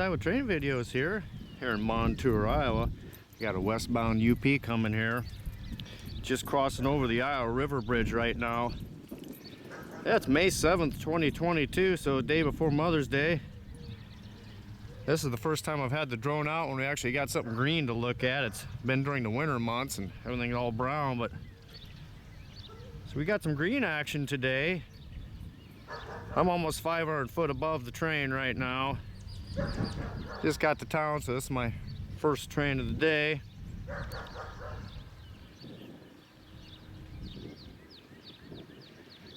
Eye with Train Videos here in Montour, Iowa. Got a westbound UP coming here. Just crossing over the Iowa River Bridge right now. Yeah, it's May 7th, 2022, so a day before Mother's Day. This is the first time I've had the drone out when we actually got something green to look at. It's been during the winter months and everything's all brown, but so we got some green action today. I'm almost 500 foot above the train right now. Just got to town, so this is my first train of the day.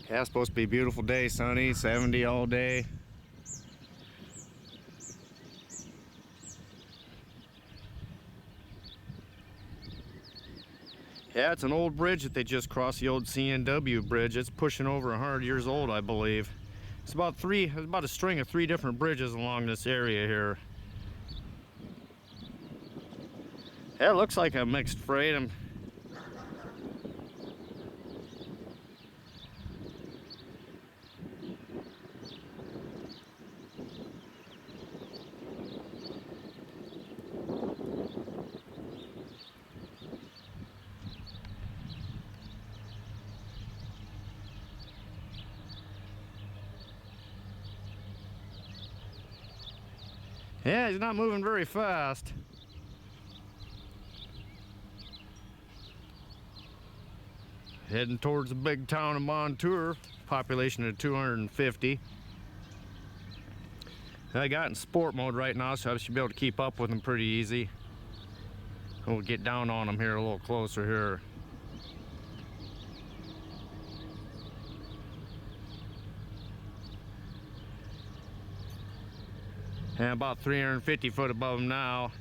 Yeah, it's supposed to be a beautiful day, sunny, 70 all day. Yeah, it's an old bridge that they just crossed, the old C&NW bridge. It's pushing over 100 years old, I believe. It's about a string of 3 different bridges along this area here. Yeah, it looks like a mixed freight. Yeah, he's not moving very fast. Heading towards the big town of Montour, population of 250. I got in sport mode right now, so I should be able to keep up with him pretty easy. We'll get down on him here a little closer here. And about 350 foot above him now.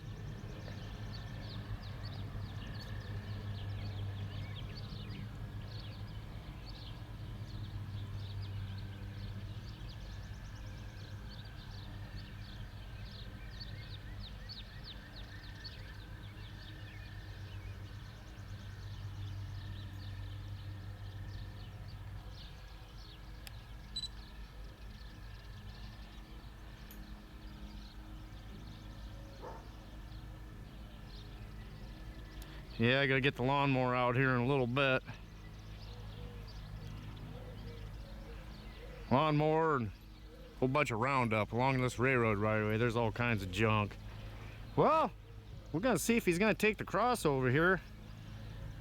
Yeah, I gotta get the lawnmower out here in a little bit. Lawnmower and a whole bunch of Roundup along this railroad right away. There's all kinds of junk. Well, we're gonna see if he's gonna take the crossover here.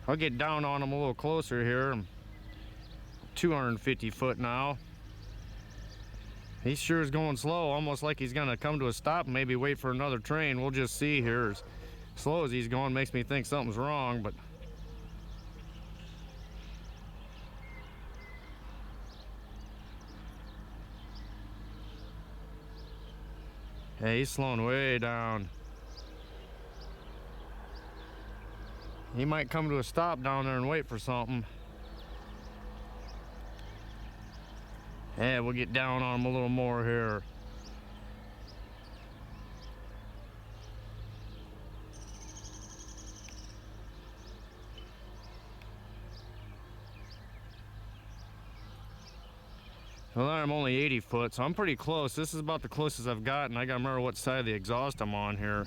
I'll get down on him a little closer here. I'm 250 foot now. He sure is going slow, almost like he's gonna come to a stop and maybe wait for another train. We'll just see here. As slow as he's going makes me think something's wrong, but hey, he's slowing way down. He might come to a stop down there and wait for something. Yeah, we'll get down on him a little more here. Well, I'm only 80 foot, so I'm pretty close. This is about the closest I've gotten. I gotta remember what side of the exhaust I'm on here.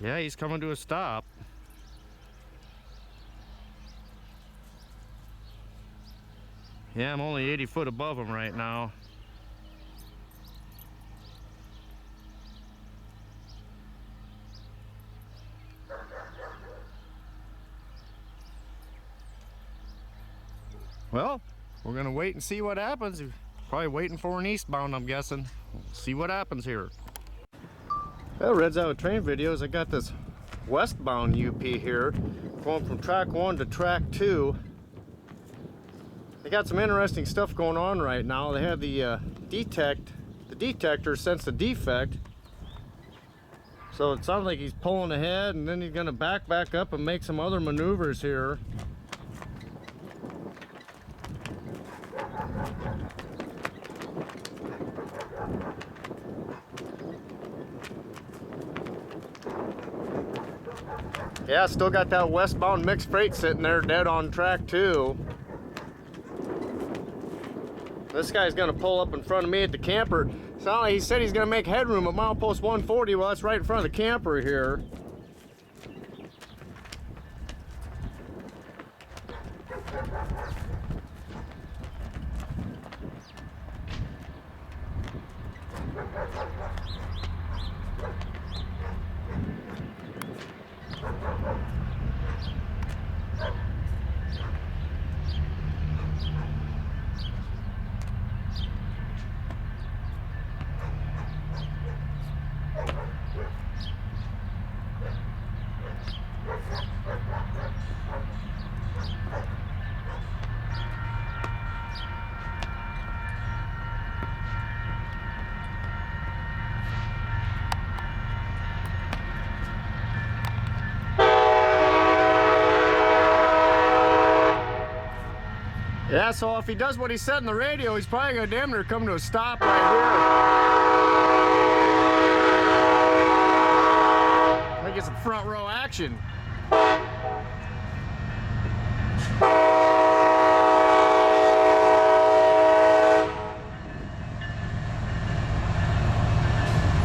Yeah, he's coming to a stop. Yeah, I'm only 80 foot above him right now. Well, we're gonna wait and see what happens. Probably waiting for an eastbound, I'm guessing. We'll see what happens here. Well, Red's Eye with Train Videos. I got this westbound UP here, going from track 1 to track 2. They got some interesting stuff going on right now. They have the detector sense a defect. So it sounds like he's pulling ahead, and then he's gonna back up and make some other maneuvers here. Yeah, still got that Westbound mixed freight sitting there dead on track too. This guy's gonna pull up in front of me at the camper. So he said he's gonna make headroom at milepost 140. Well, that's right in front of the camper here. Yeah, so if he does what he said in the radio, he's probably gonna damn near come to a stop right here. I think it's some front row action.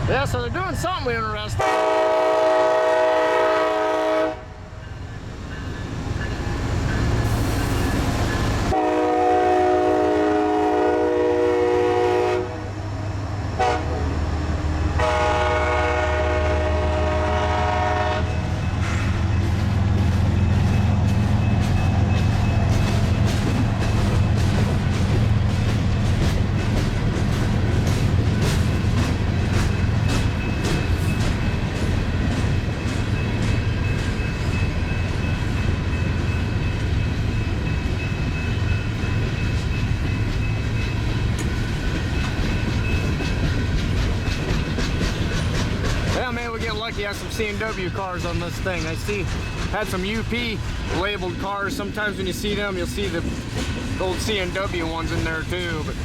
Yeah, so they're doing something interesting. Lucky has some C&W cars on this thing. I see had some UP labeled cars. Sometimes when you see them, you'll see the old C&W ones in there too. But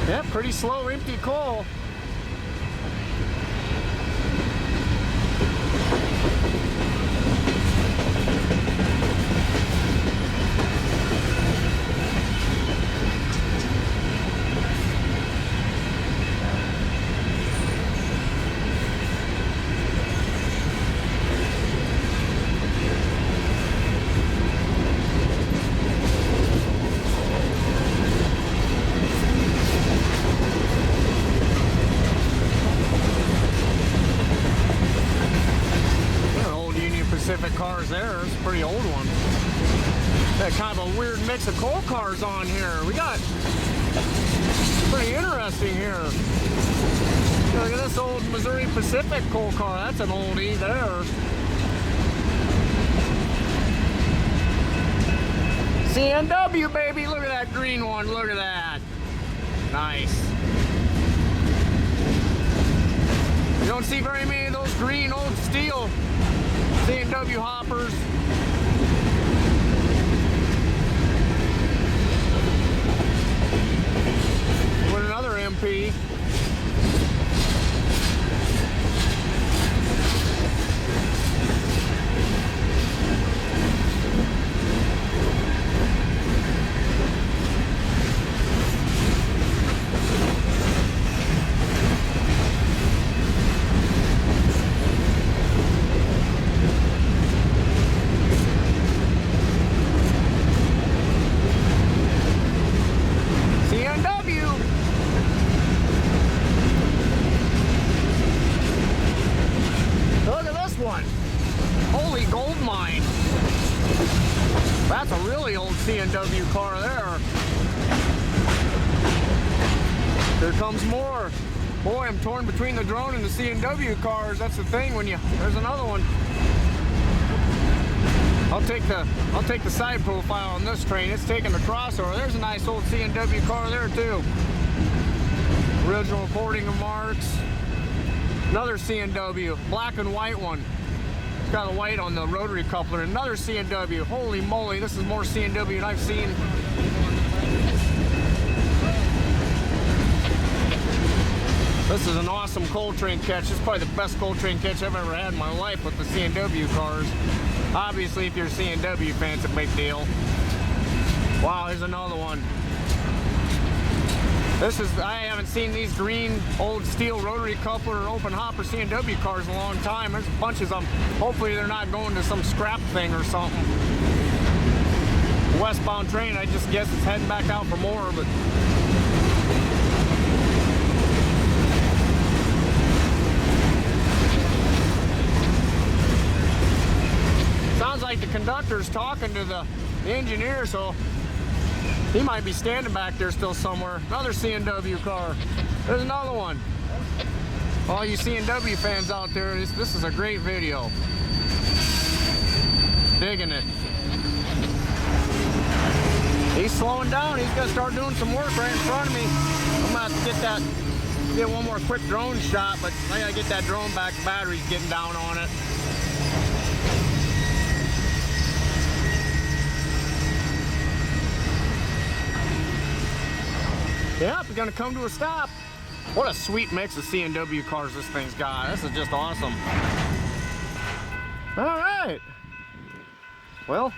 yeah, pretty slow, empty coal. Cars there. It's a pretty old one. Got kind of a weird mix of coal cars on here. We got pretty interesting here. Look at this old Missouri Pacific coal car. That's an oldie there. C&W, baby. Look at that green one. Look at that. Nice. You don't see very many of those green old steel C&W hoppers. With another MP. Holy Goldmine. That's a really old C&W car there. Here comes more. Boy, I'm torn between the drone and the C&W cars. That's the thing when you... There's another one. I'll take the side profile on this train. It's taking the crossover. There's a nice old C&W car there too. Original reporting of marks. Another C&W, black and white one. It's got a white on the rotary coupler. Another C&W. Holy moly, this is more C&W than I've seen. This is an awesome coal train catch. This is probably the best coal train catch I've ever had in my life with the C&W cars. Obviously, if you're a C&W fan, it's a big deal. Wow, here's another one. I haven't seen these green old steel rotary coupler or open hopper C&W cars in a long time. There's bunches of them. Hopefully they're not going to some scrap thing or something. Westbound train, I just guess it's heading back out for more, but sounds like the conductor's talking to the engineer, so he might be standing back there still somewhere. Another C&W car. There's another one. All you C&W fans out there, this is a great video. Digging it. He's slowing down. He's gonna start doing some work right in front of me. I'm gonna have to get one more quick drone shot, but I gotta get that drone back. The battery's getting down on it. Yep, we're gonna come to a stop. What a sweet mix of C&W cars this thing's got. This is just awesome. All right. Well,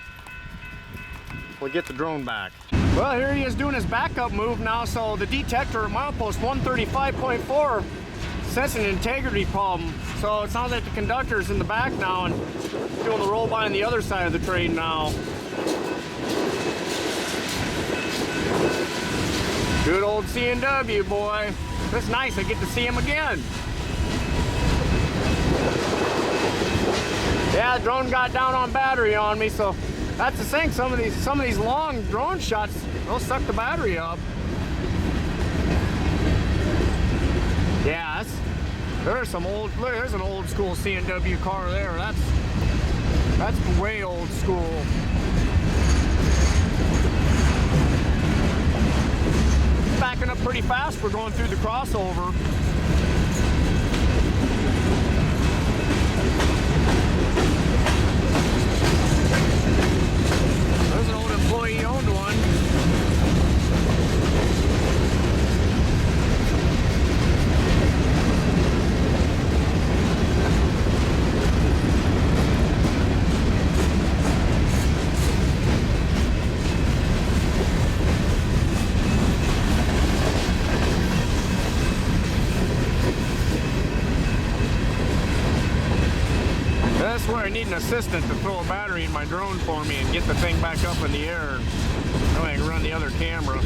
we'll get the drone back. Well, here he is doing his backup move now. So the detector at milepost 135.4 says an integrity problem. So it sounds like the conductor's in the back now and doing the roll by on the other side of the train now. Good old C&W, boy. That's nice, I get to see him again. Yeah, the drone got down on battery on me, so that's the thing. Some of these long drone shots, they'll suck the battery up. Yeah, there's an old school C&W car there. That's way old school. Backing up pretty fast. We're going through the crossover. There's an old employee-owned one. That's where I need an assistant to throw a battery in my drone for me and get the thing back up in the air. That way I can run the other camera.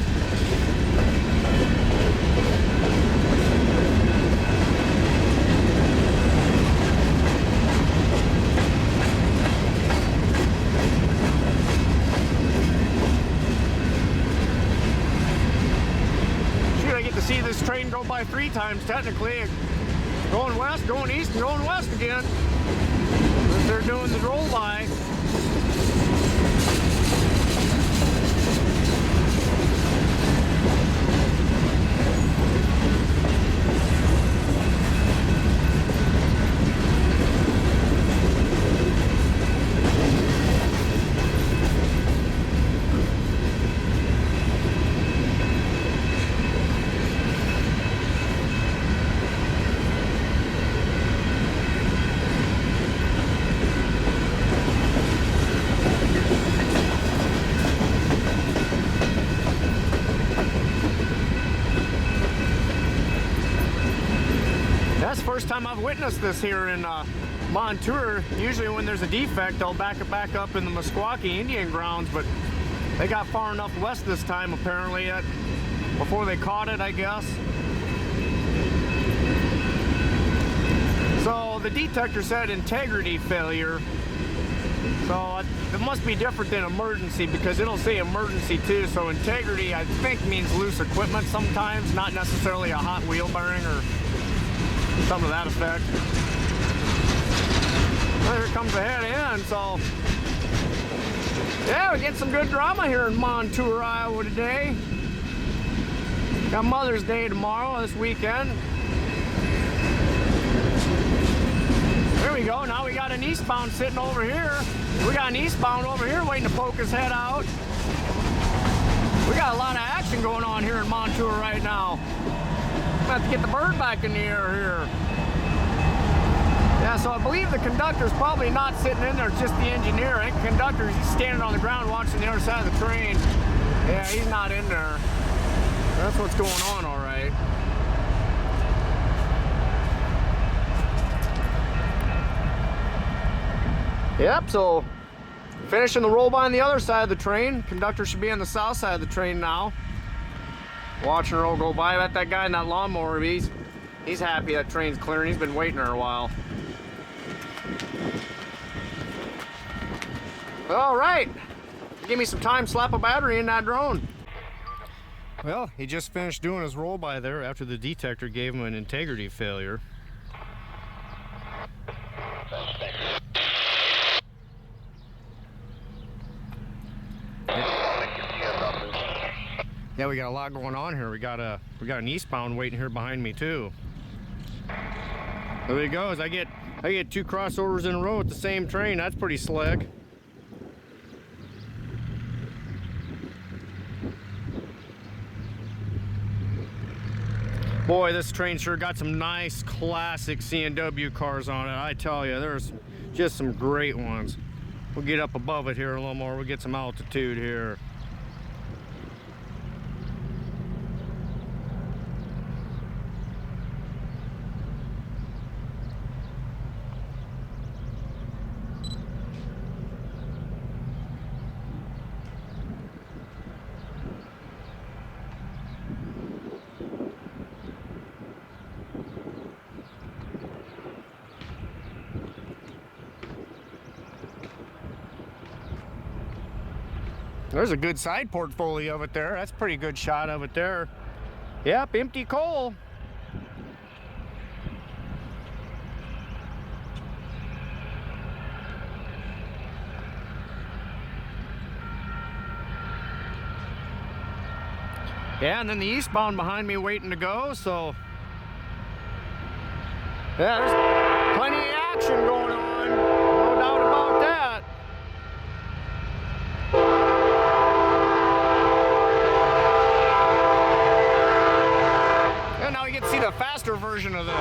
Shoot, I get to see this train go by 3 times technically. Going west, going east, and going west again. They're doing the roll by. That's the first time I've witnessed this here in Montour. Usually when there's a defect, they'll back it back up in the Meskwaki Indian grounds, but they got far enough west this time apparently before they caught it, I guess. So the detector said integrity failure. So it must be different than emergency because it'll say emergency too. So integrity, I think, means loose equipment sometimes, not necessarily a hot wheel bearing or something to that effect. Well, here comes the head end, so Yeah, we're getting some good drama here in Montour, Iowa today. Got Mother's Day tomorrow, this weekend. There we go, now we got an eastbound sitting over here. We got an eastbound over here waiting to poke his head out. We got a lot of action going on here in Montour right now. I'm gonna have to get the bird back in the air here. Yeah, so I believe the conductor's probably not sitting in there, it's just the engineer. I think the conductor, he's standing on the ground watching the other side of the train. Yeah, he's not in there. That's what's going on, all right. Yep, so finishing the roll by on the other side of the train. Conductor should be on the south side of the train now. Watching her all go by. I bet that guy in that lawnmower, he's happy that train's clearing. He's been waiting there a while. All right, give me some time, slap a battery in that drone. Well, he just finished doing his roll by there after the detector gave him an integrity failure. Yeah, we got a lot going on here. We got an eastbound waiting here behind me too. There he goes. I get 2 crossovers in a row at the same train. That's pretty slick. Boy, this train sure got some nice classic C&W cars on it. I tell you, there's just some great ones. We'll get up above it here a little more. We'll get some altitude here. There's a good side portfolio of it there. That's a pretty good shot of it there. Yep, empty coal. Yeah, and then the eastbound behind me waiting to go, so yeah, there's plenty of action going on. No doubt about that. And now we get to see the faster version of this.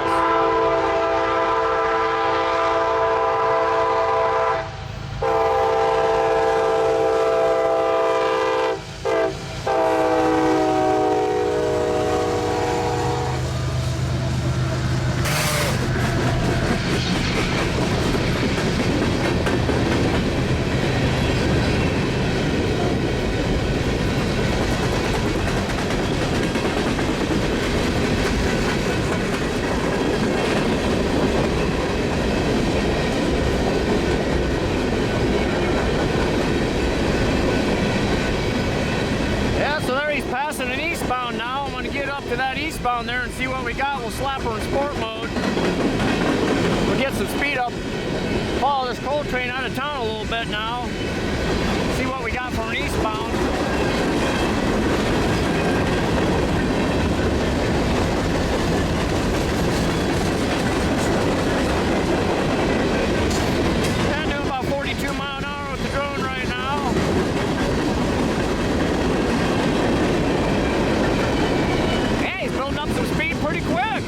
To that eastbound there and see what we got. We'll slap her in sport mode. We'll get some speed up. Follow this coal train out of town a little bit now. See what we got for an eastbound. And doing about 42 miles an hour with the drone right now. Building up some speed pretty quick.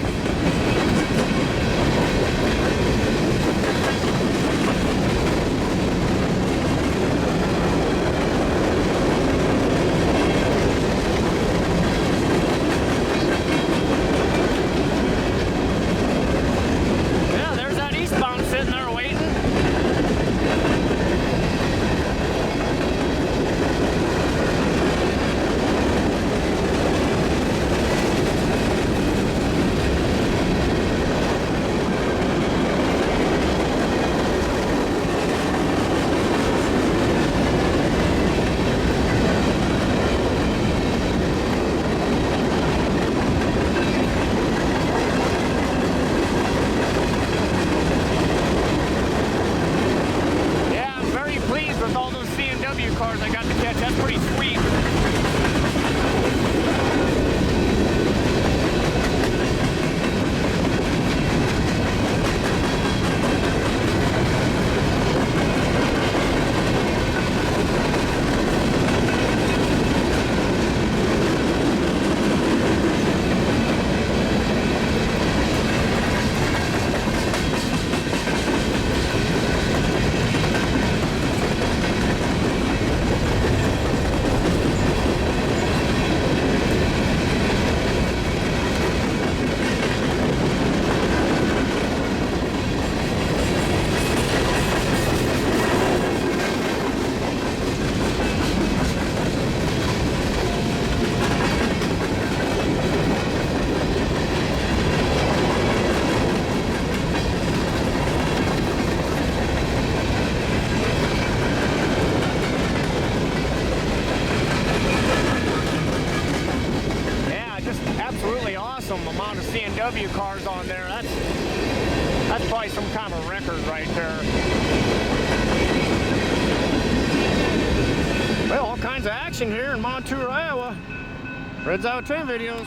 awesome amount of C&W cars on there. That's probably some kind of record right there. Well, all kinds of action here in Montour, Iowa. Red's Out 10 videos.